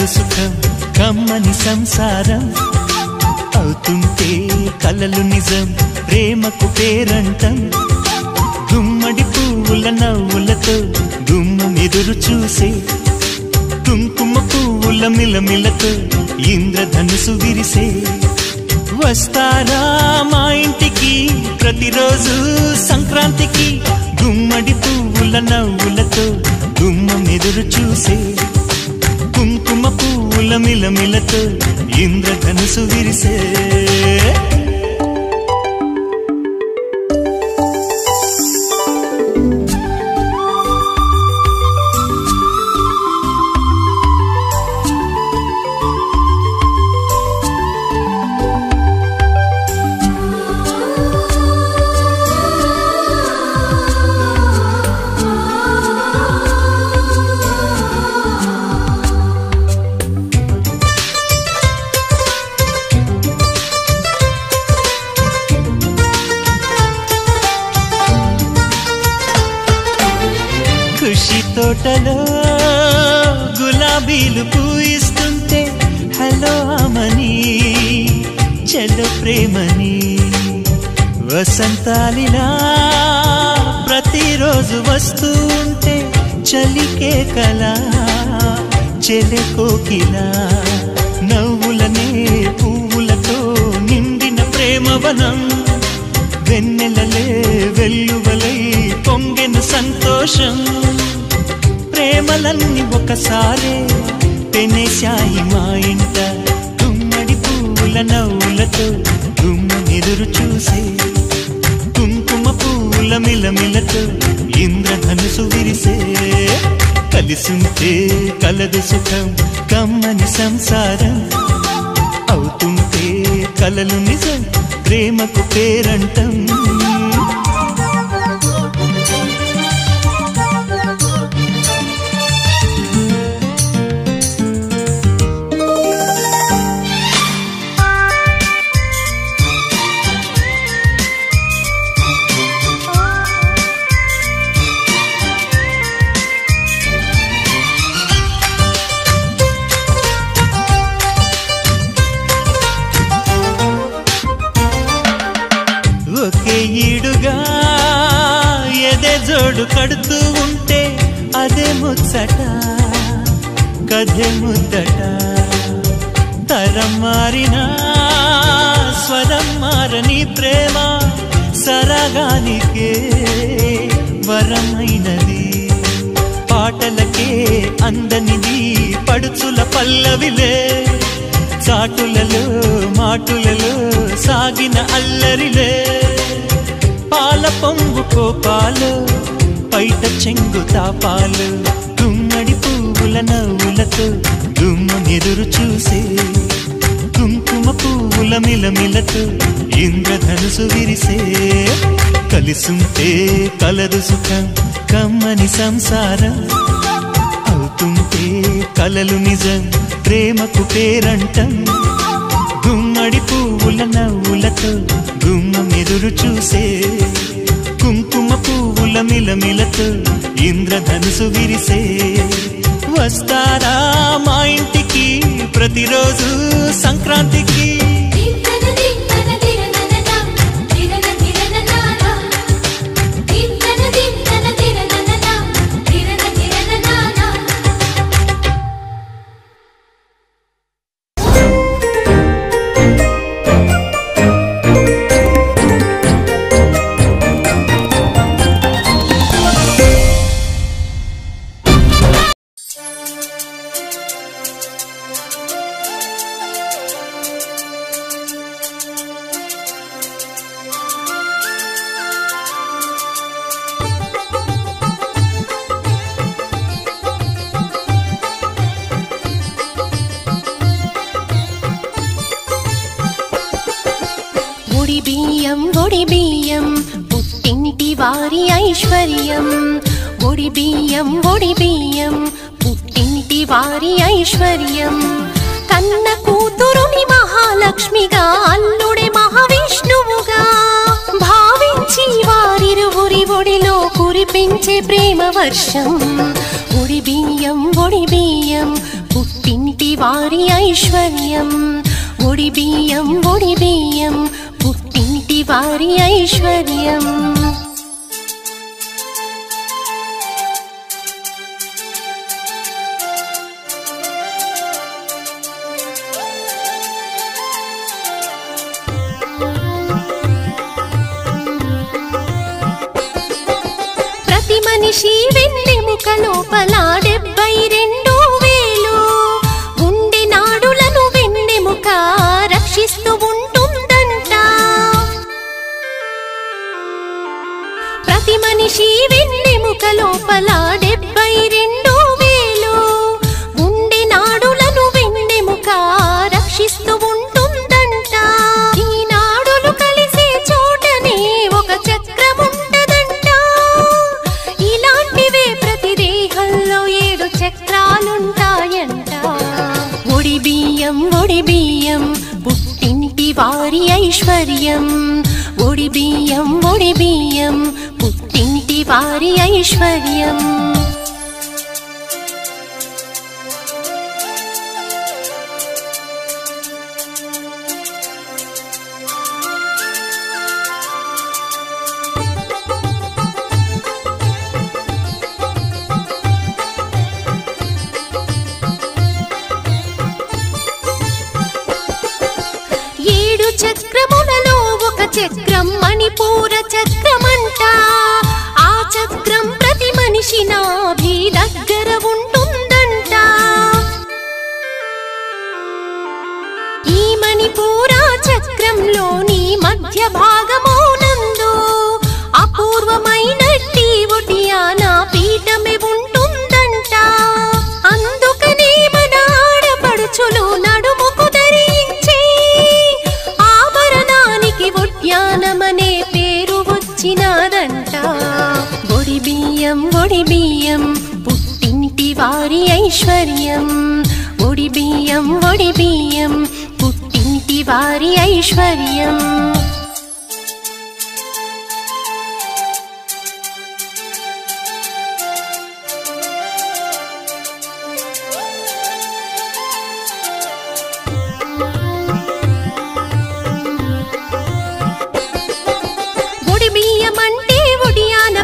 కలదు సుఖం కమ్మని సంసారం అవుతుంటే కలలు నిజం ప్రేమకు పేరంటం గుమ్మడి పువ్వుల నవ్వులతో గుమ్మం ఎదురు చూసే కుంకుమ పువ్వుల మిలమిలతో ఇంద్రధనుసు విరిసే వస్తారా మా ఇంటికి ప్రతిరోజు సంక్రాంతికి గుమ్మడి పువ్వుల నవ్వులతో గుమ్మం ఎదురు చూసే కుంకుమ పువ్వుల మిలమిలతో ఇంద్రధనుసు విరిసే తోటలో గులాబీలు పూయిస్తుంటే హలో అమని చెల్లో ప్రేమని వసంతాలిలా ప్రతిరోజు వస్తూ ఉంటే చలికే కలా చెలె కోకిలా నవ్వులనే పువ్వులతో నిండిన ప్రేమవనం వెన్నెలలే వెల్లువలై పొంగెను సంతోషం ప్రేమలన్నీ ఒకసారే పెనేశాయి మా ఇంట గుమ్మడి పువ్వుల నవ్వులతో గుమ్మం ఎదురు చూసే కుంకుమ పువ్వుల మిలమిలతో ఇంద్రధనుసు విరిసే కలిసుంటే కలదు సుఖం కమ్మని సంసారం అవుతుంటే కలలు నిజం ప్రేమకు పేరంటం ఒకే ఈడుగా ఎదే జోడు కడుతూ ఉంటే అదే ముచ్చట కథే ముద్దట తరం మారినా స్వరం మారని ప్రేమ సరగానికే వరమైనది పాటలకే అందనిది పడుచుల పల్లవిలే చాటులలో మాటులలో సాగిన అల్లరిలే పాల పొంగు కోపాలు పైట చెంగు తాపాలు గుమ్మడి పువ్వుల నవ్వులతో గుమ్మం ఎదురు చూసే కుంకుమ పువ్వుల మిలమిలతో ఇంద్రధనుసు విరిసే కలిసుంటే కలదు సుఖం కమ్మని సంసారం అవుతుంటే కలలు నిజం ప్రేమకు పేరంటం గుమ్మడి పువ్వుల నవ్వులతో గుమ్మం ఎదురు చూసే కుంకుమ పువ్వుల మిలమిలతో ఇంద్రధనుసు విరిసే వస్తారా మా ఇంటికి ప్రతిరోజు సంక్రాంతికి ఒడి బియ్యం పుట్టింటి వారి ఐశ్వర్యం ఒడి బియ్యం పుట్టింటి వారి ఐశ్వర్యం కన్న కూతురుని మహాలక్ష్మిగా అల్లుడే మహావిష్ణువుగా భావించి వారిరువురి ఒడిలో కురిపించే ప్రేమ వర్షం ఒడి బియ్యం పుట్టింటి వారి ఐశ్వర్యం. ఒడి బియ్యం ఒడి బియ్యం పుట్టింటి వారి ఐశ్వర్యం. ప్రతి మనిషి వెన్నెముక లోపల 72,000 గుండె నాడులను వెన్నెముక రక్షిస్తూ ఉంటుందంట. ప్రతి మనిషి వెన్నెముక లోపల 72,000 గుండె నాడులను వెన్నెముక రక్షిస్తూ ఉంటుందంట. ఈ నాడులు కలిసే చోటనే ఒక చక్రం ఉంటదంట. ఇలాంటివే ప్రతి దేహంలో 7 చక్రాలుంటాయంట. ఒడి బియ్యం ఒడి బియ్యం పుట్టింటి వారి ఐశ్వర్యం. ఒడి బియ్యం ఒడి బియ్యం పుట్టింటి వారి ఐశ్వర్యం. చక్రములలో ఒక చక్రం మణిపూర చక్రమంట. ఆ చక్రం ప్రతి మనిషి నాభి దగ్గర ఉంటుందంట. ఈ మణిపూర చక్రంలోని మధ్య భాగమోనందు అపూర్వమైనట్టి ఒడియాన పీఠమే ఉంటుందంట. అందుకనే మన ఆడపడుచులు నడుముకు ధరించే ఒడ్యానమనే పేరు వచ్చినాదంట. ఒడి బియ్యం ఒడి బియ్యం పుట్టింటి వారి ఐశ్వర్యం. ఒడి బియ్యం ఒడి బియ్యం పుట్టింటి వారి ఐశ్వర్యం.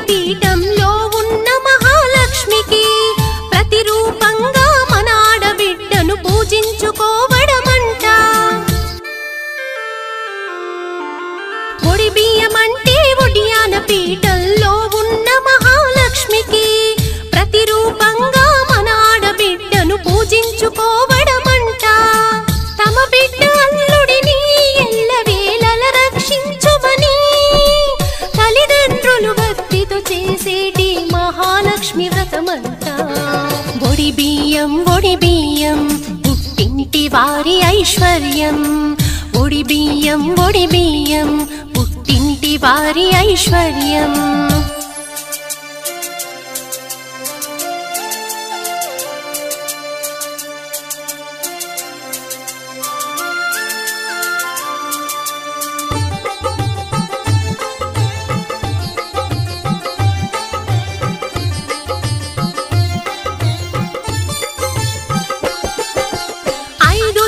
పీఠంలో ఉన్న మహాలక్ష్మికి ప్రతిరూపంగా మన ఆడబిడ్డను పూజించుకోవడమంట. ఒడి బియ్యం అంటే ఒడియాన పీఠంలో ఉన్న మహాలక్ష్మికి ప్రతిరూపంగా మన ఆడబిడ్డను పూజించుకోవడమంట. తమ బిడ్డ అల్లుడిని ఎల్లవేళల రక్షించుమని తల్లిదండ్రులు భక్తితో చేసేటి మహాలక్ష్మి వ్రతమంట. ఒడి బియ్యం ఒడి బియ్యం పుట్టింటి వారి ఐశ్వర్యం. ఒడి బియ్యం ఒడి బియ్యం పుట్టింటి వారి ఐశ్వర్యం.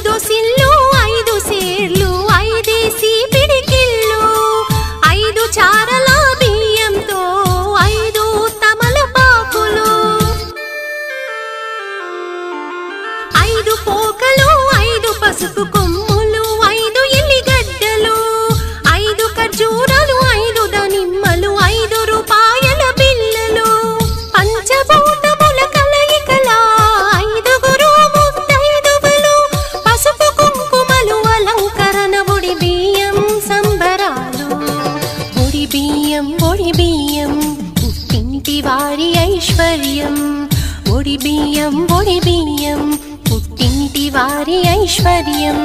దోసిళ్ళు 5 సేర్లు 5 పిడికిళ్ళు 5 చారల బియ్యంతో 5 తమలపాకులు 5 పోకలు 5 పసుపు కొమ్ములు 5 ఎల్లిగడ్డలు 5 ఖర్జూరాలు 5 దానిమ్మలు 5 రూపాయల బిళ్ళలు పంచభూతముల కలయికల 5 ముత్తైదువులు పసుపు కుంకుమలు అలంకరణ ఒడి బియ్యం సంబరాలు. ఒడి బియ్యం ఒడి బియ్యం పుట్టింటి వారి ఐశ్వర్యం. ఒడి బియ్యం ఒడి బియ్యం పుట్టింటి వారి ఐశ్వర్యం.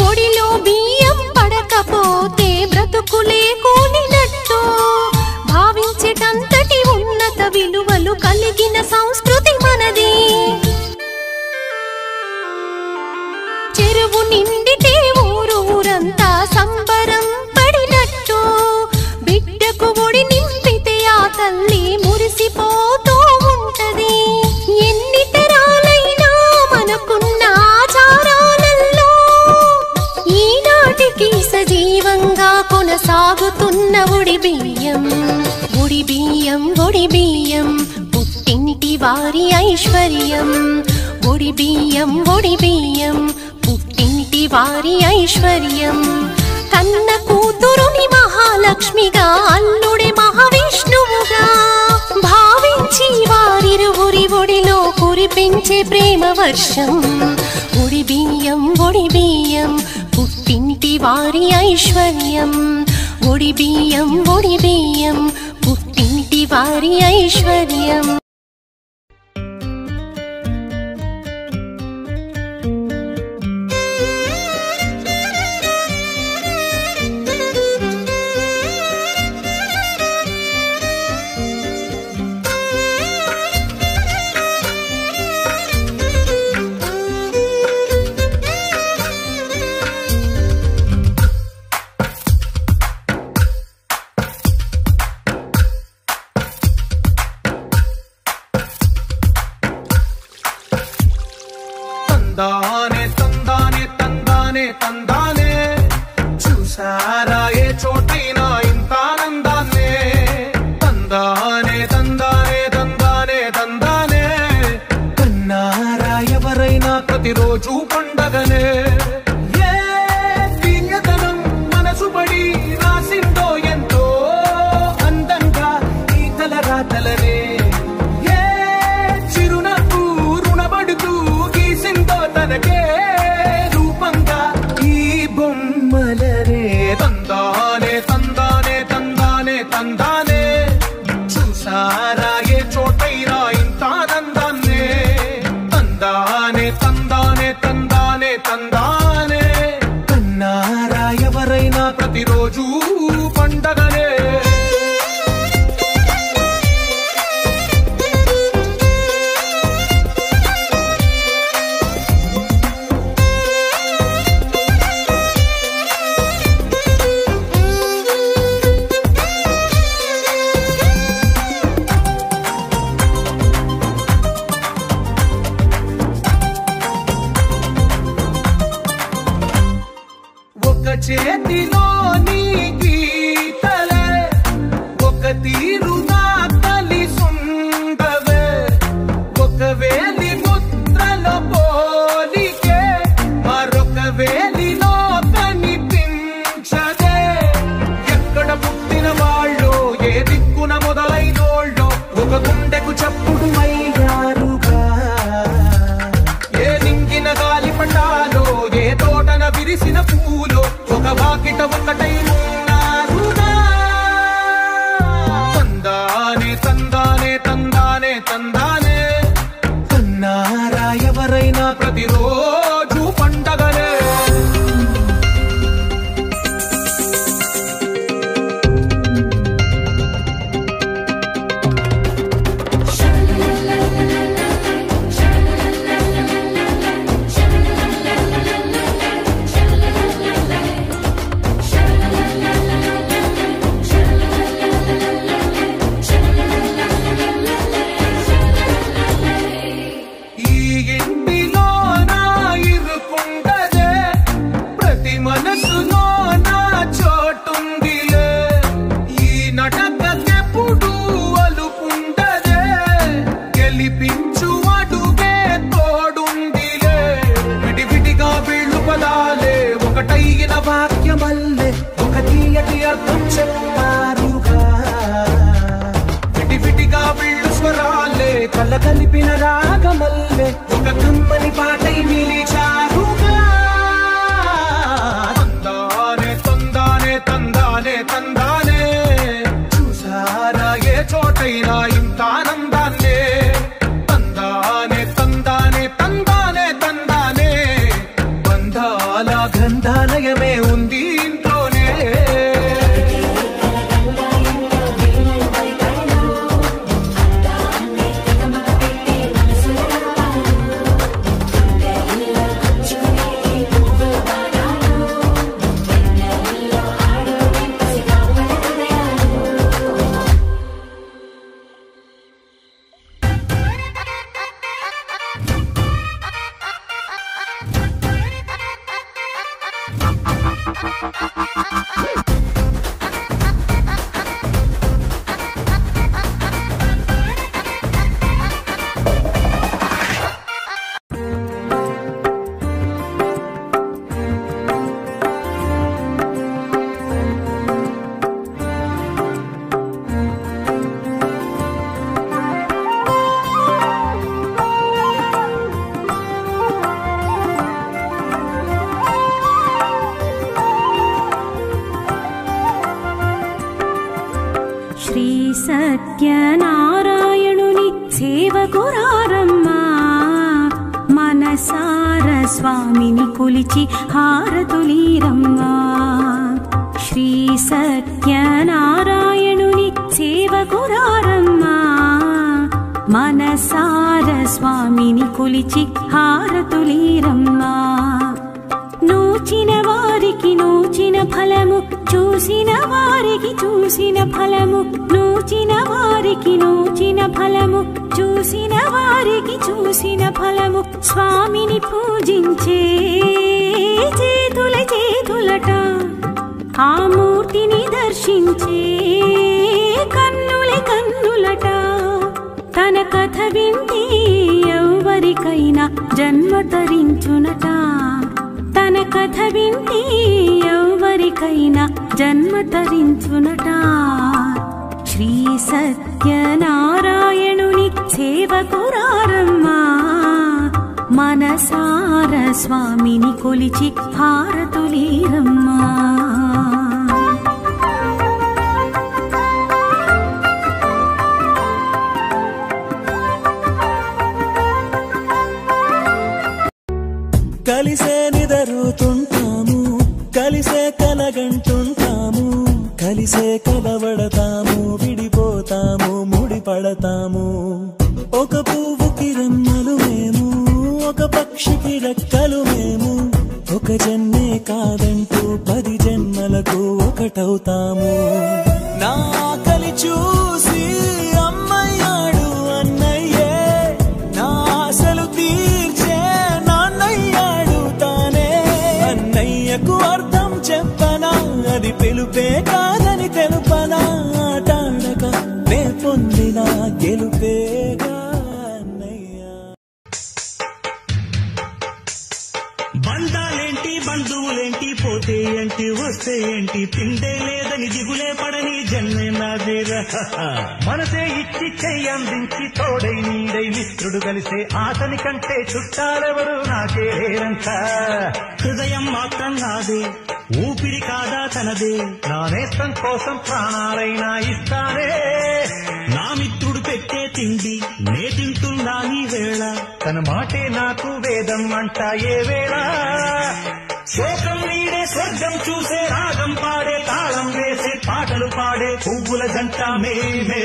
ఒడిలో బియ్యం పడకపోతే బ్రతుకులే కూలినట్టు భావించేటంతటి ఉన్నత విలువలు కలిగిన సంస్కృతి మనది. సాగుతున్న ఒడి బియ్యం ఒడి బియ్యం ఒడి బియ్యం పుట్టింటి వారి ఐశ్వర్యం ఒడి బియ్యం ఒడి బియ్యం పుట్టింటి వారి ఐశ్వర్యం కన్న కూతురుని మహాలక్ష్మిగా అల్లుడే మహావిష్ణువుగా భావించి వారిరువురి ఒడిలో కురిపించే ప్రేమ వర్షం ఒడి బియ్యం ఒడి బియ్యం పుట్టింటి వారి ఐశ్వర్యం ఒడి బియ్యం ఒడి బియ్యం పుట్టింటి వారి ఐశ్వర్యం తందానే తందానే తందానే తందానే చూసారా ఏ చోటైనా ఇంత ఆనందాన్నే తందానే తందానే తందానే తందానే కన్నారా ఎవరైనా ప్రతిరోజు పండగనే ఏ తీయదనం మనసు పడి రాసిందో ఎంతో అందంగా ఈ తలరాతలనే తనకే రూపంగా ఈ బొమ్మలనే తందానే తందానే తందానే తందానే చూసారా ఏ చోటైనా ఇంత ఆనందాన్నే తందానే తందానే తందానే తందానే కన్నారా ఎవరైనా ప్రతిరోజు పండగనే చేతిలోని గీతలే ఒక తీరుగా కలిసుండవే ఒక వేలి ముద్రల పోలికే మరొక వేలిలో కనిపించదే ఎక్కడ పుట్టిన వాళ్ళు ఏ దిక్కున మొదలైనోళ్ళు ఒక గుండెకు చప్పుడు అయ్యారుగా ఏ నింగిన గాలి పండాలో ఏ తోటన విరిసిన పూలో ఒక వాకిట ఒకటై ఉన్నారుగా తందానే తందానే తందానే తందానే కన్నారా ఎవరైనా ప్రతిరోజు పండగనే ఒకటైన వాక్యమల్లే ఒక తీయటి అర్థం చెప్పారుగా విడివిడిగా వీళ్ళు స్వరాలే కళ్ళ కలిపిన రాగమల్లే ఒక కమ్మని పాటై నిలిచారుగా తందానే తందానే తందానే తందానే చూసారా ఏ చోటైనా ఇంత ఆనందాన్నే తందానే తందానే తందానే తందానే బంధాల గ్రంథాలయమే ఉంది ఇంట్లోనే శ్రీ సత్యనారాయణుని సేవకురారమ్మా మనసార స్వామిని కొలిచి హారతులీరమ్మా శ్రీ సత్యనారాయణుని సేవకురారమ్మా మనసార స్వామిని కొలిచి హారతులీరమ్మా నూచిన వారికి నూచిన ఫలము చూసిన వారికి చూసిన ఫలము నూచిన వారికి నూచిన ఫలము చూసిన వారికి చూసిన ఫలము స్వామిని పూజించే చేతుల చేతులట ఆ మూర్తిని దర్శించే కన్నుల కన్నులట తన కథ వింటే ఎవరికైనా జన్మ తరించునట తన కథ వింటే ఎవరికైనా జన్మ తరించునట శ్రీ సత్యనారాయణుని సేవకురారమ్మా మనసార స్వామిని కొలిచి హారతులీరమ్మా కలిసే నిదరుతుంటాము కలిసే కలగంటుంటాము కలిసే కలవడతాము విడిపోతాము ముడిపడతాము ఒక పువ్వుకి రెమ్మలు మేము ఒక పక్షికి రెక్కలు మేము ఒక జన్మే కాదంటూ 10 జన్మలకు ఒకటవుతాము నా కలి చూసి అమ్మయ్యాడు అన్నయ్యే నా ఆశలు తీర్చే నాన్నయ్యాడు తానే అన్నయ్యకు అర్థం చెప్పనా అది పిలుపే కాదని తెలుపనా ఆటాడక నే పొందిన గెలుపేగా అన్నయ్య బంధాలేంటి బంధువులేంటి పోతే ఏంటి వస్తే ఏంటి తిండే లేదని దిగులే పడని జన్మే నాదేరా మనసే ఇచ్చి చెయ్యందించి తోడై నీడై మిత్రుడు కలిసే ఆతని కంటే చుట్టాలెవరు నాకే లేరంట హృదయం మాత్రం నాదే ఊపిరి కాదా తనదే నా నేస్తం కోసం ప్రాణాలైనా ఇస్తానే నా మిత్రుడు పెట్టే తిండి నే తింటున్నా నీ వేళ తన మాటే నాకు వేదం అంట ఏ వేళ శోకం నీడే స్వర్గం చూసే రాగం పాడే తాళం వేసే పాటలు పాడే పువ్వుల జంట మేమే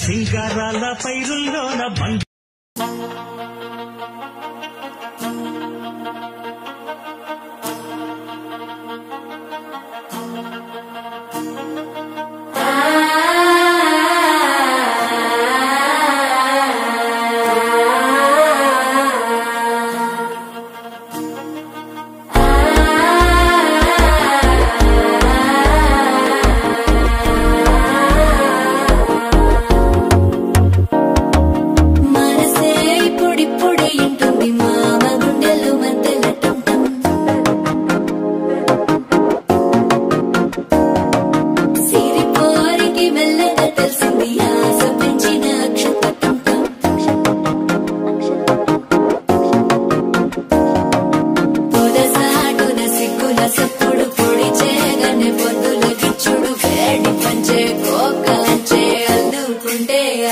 సింగారాల పైరుల్లోన బంధ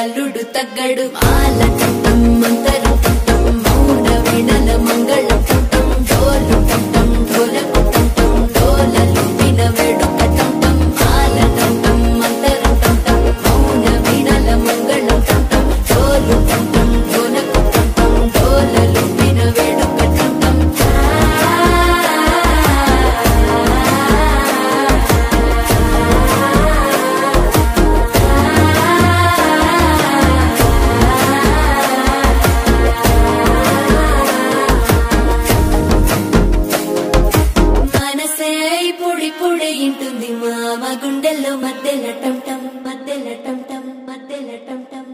అల్లుడు తగ్గడు మాల కంఠం మంతరం కంఠం మౌన వినల మంగళం కంఠం డోలు కంఠం డోలకు కంఠం డోలలు విన వేడుక కంఠం మాల కంఠం మంతరం కంఠం మౌన వినల మంగళం కంఠం డోలు కంఠం డోలకు కంఠం డోలలు విన వేడుక కంఠం ఇంటుంది మామ గుండెల్లో మధ్యల టంటం మధ్యల టంటం మధ్యల టంటం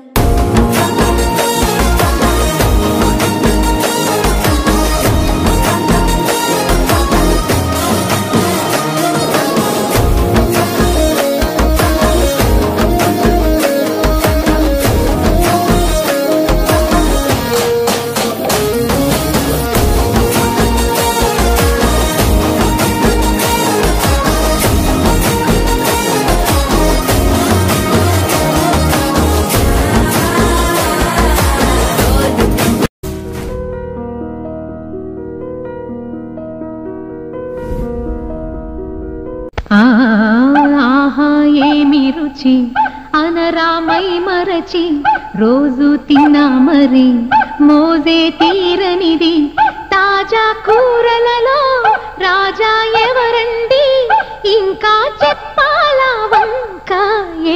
రుచి అనరామై మరచి రోజు తిన్నా మరి మోజే తీరనిది తాజా కూరలలో రాజా ఎవరండి ఇంకా చెప్పాలా వంక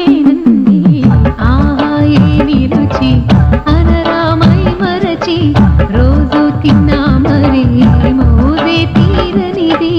ఏనండి ఆహా ఏమి రుచి అనరామై మరచి రోజు తిన్నా మరి మోజే తీరనిది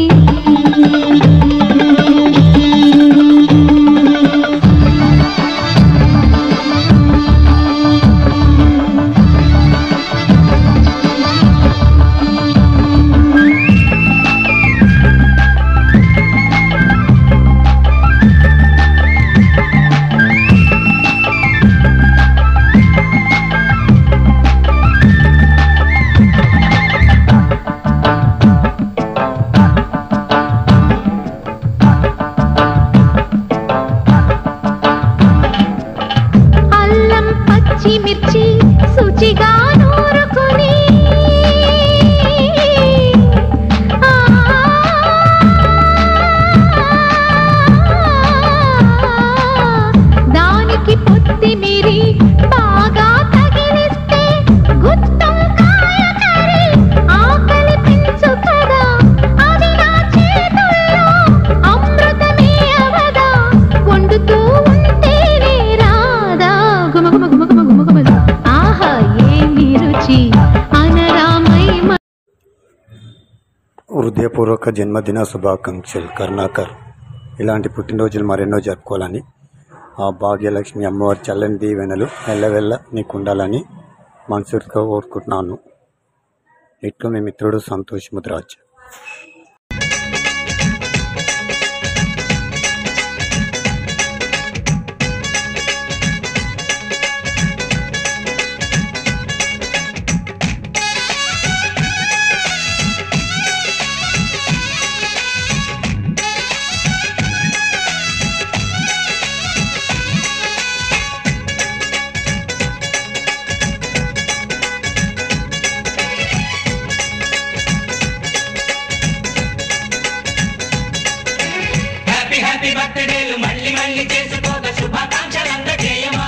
మిర్చి శుచిగా నూరుకుని దానికి పొత్తి మీరి బాగా తగిలిస్తే గుత్తం కాయ కర్రీ ఆకలి పెంచు కదా అది నా చేతుల్లో అమృతమే అవదా వండుతూ ఉంటేనే రాదా గుమ గుమ గుమ గుమ గుమ గుమ ఆహా ఏమి రుచి అనరామై హృదయపూర్వక జన్మదిన శుభాకాంక్షలు కరుణాకర్. ఇలాంటి పుట్టినరోజులు మరెన్నో జరుపుకోవాలని, ఆ భాగ్యలక్ష్మి అమ్మవారి చల్లని దీవెనలు ఎల్లవెల్ల నీకు ఉండాలని మనసుగా కోరుకుంటున్నాను. ఇట్లు మీ మిత్రుడు సంతోష్ ముద్రాజ్. హ్యాపీ బర్త్డేలు మళ్ళీ మళ్ళీ చేసుకోక శుభాకాంక్షలందజేయమా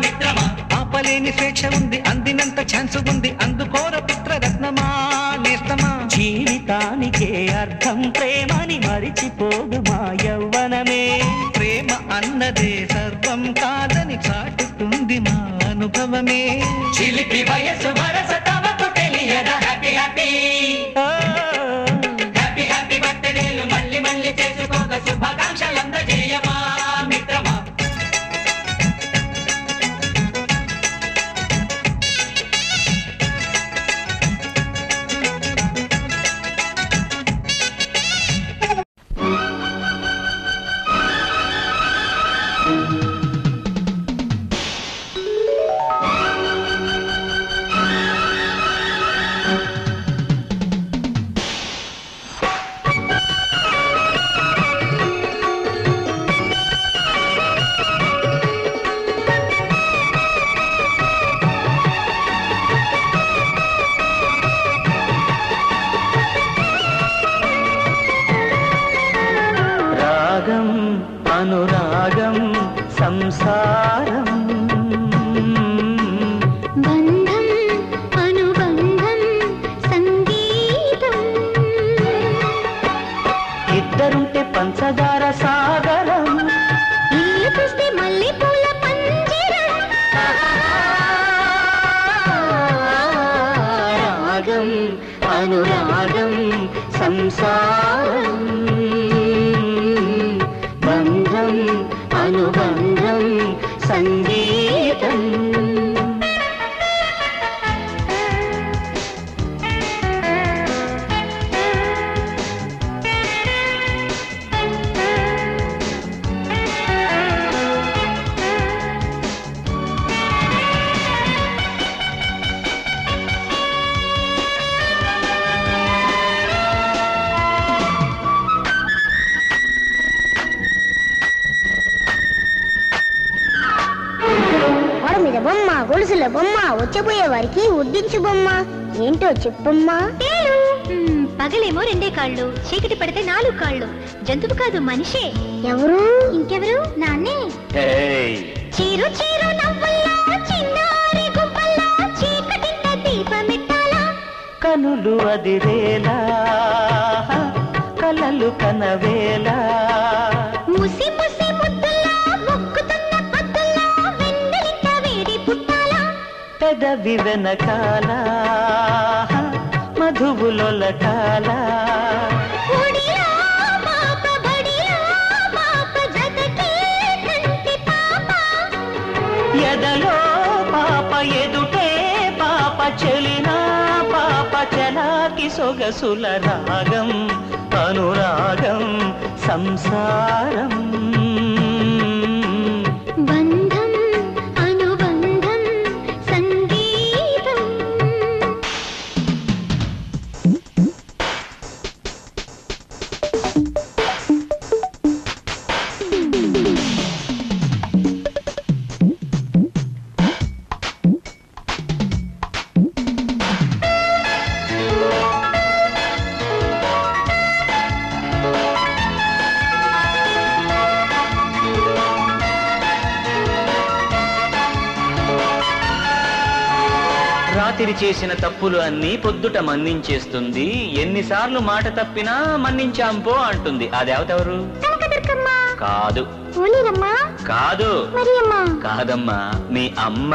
మిత్రమా. ఆపలేని స్వేచ్ఛ ఉంది, అందినంత ఛాన్స్ ఉంది, అందుకోర పుత్రరత్నమా నేస్తమా. జీవితానికే అర్థం ప్రేమని మరిచిపోదు మా యవ్వనమే. ప్రేమ అన్నదే సర్వం కాదని చాటుతుంది మా అనుభవమే. చిలిపి వయసు వరస తమకు తెలియదా. హ్యాపీ హ్యాపీ హ్యాపీ హ్యాపీ బర్త్డేలు మళ్ళీ మళ్ళీ చేసుకోక శుభాకాంక్షలందజేయమా మిత్రమా. రాగం అనురాగం సంసారం బంధం అనుబంధం సంగీతం ఇద్దరుంటే పంచదార సాగరం. ఇల్లు చూస్తే మల్లెపూల పంజరం రాగం అనురాగం సంసారం బంధం అనుబంధం సంగీతం. బొమ్మ గొలుసుల బొమ్మ వచ్చపోయే వారికి ఉడ్డించు బొమ్మ ఏంటో చెప్పమ్మా. పగలేమో 2 కాళ్ళు, చీకటి పడితే 4 కాళ్ళు. జంతువు కాదు మనిషే. ఎవరు? ఇంకెవరు? నాన్నే. చీరు చీరు నవ్వుల్లో చిన్నారి గువ్వల్లో చీకటింట దీపమెట్టాలా? కనులు అదిరేలా కలలు కనవేలా, ముసి ముసి ముద్దుల్లో మొక్కుతున్న పొద్దుల్లో వెన్నెలింట వేడి పుట్టాలా? పెదవి వెనకాల మధువులొలకాల, ఒడిలో పాప బడిలో పాప జగతే కంటి పాప, ఎదలో పాప ఎదుటే పాప చెలినా పాప చలాకి సొగసుల రాగం అనురాగం సంసారం. బంధం అనుబంధం సంగీతం. రాత్రి చేసిన తప్పులు అన్నీ పొద్దుట మన్నించేస్తుంది, ఎన్నిసార్లు మాట తప్పినా మన్నించాంపో అంటుంది. ఆ దేవత ఎవరు? కాదు. కాదు. కాదమ్మా, మీ అమ్మ.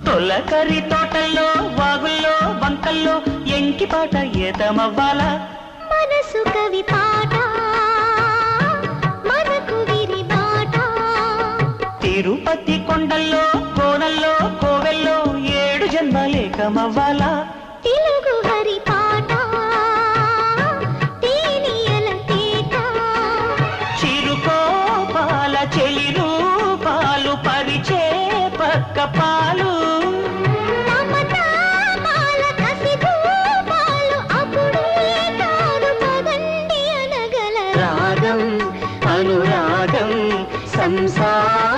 తొలకరి తోటల్లో వాగుల్లో బంకల్లో ఎంకి పాట ఏతమవ్వాలా? మనసు కవి పాట మనకు విరి బాట. తిరుపతి కొండల్లో కోనల్లో కోవెల్లో 7 జన్మలేకమవ్వాలా? తెలుగు హరి పాట తేనియల తేట. చిరుకోపాల చెలి రూపాలు పరిచే పక్క పాలు, మమతాపాల కసి ధూపాలు అప్పుడే కాదు పదండి అనగల రాగం అనురాగం సంసారం.